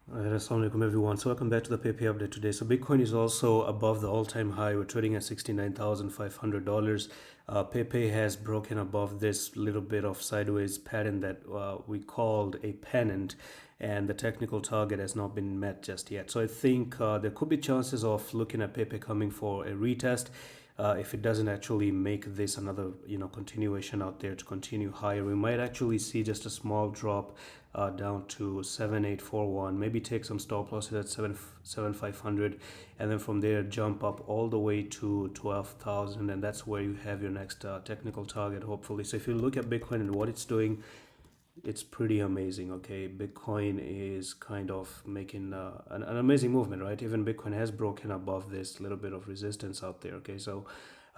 Assalamu alaikum everyone. So welcome back to the Pepe update today. So Bitcoin is also above the all-time high. We're trading at $69,500. Pepe has broken above this little bit of sideways pattern that we called a pennant, and the technical target has not been met just yet. So I think there could be chances of looking at Pepe coming for a retest. If it doesn't actually make this another continuation out there to continue higher, we might actually see just a small drop down to 7841, maybe take some stop losses at 7500, and then from there jump up all the way to 12,000, and that's where you have your next technical target, hopefully. So if you look at Bitcoin and what it's doing, it's pretty amazing. Okay, Bitcoin is kind of making an amazing movement, right? Even Bitcoin has broken above this little bit of resistance out there. Okay, so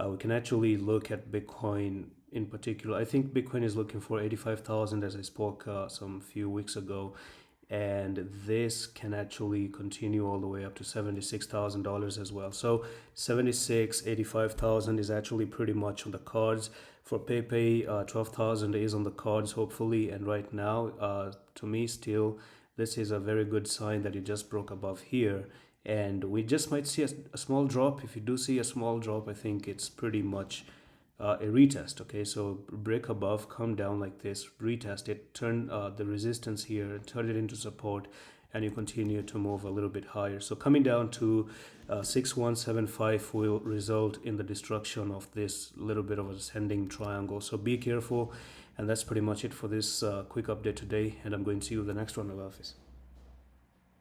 we can actually look at Bitcoin in particular. I think Bitcoin is looking for 85,000, as I spoke some few weeks ago, and this can actually continue all the way up to $76,000 as well. So 76, 85,000 is actually pretty much on the cards. For Pepe, 12,000 is on the cards, hopefully. And right now, to me, still, this is a very good sign that it just broke above here. And we just might see a small drop. If you do see a small drop, I think it's pretty much a retest. Okay, so break above, come down like this, retest it, turn the resistance here, turn it into support, and you continue to move a little bit higher. So coming down to 6175 will result in the destruction of this little bit of ascending triangle. So be careful, and that's pretty much it for this quick update today, and I'm going to see you in the next one. Allah Hafiz.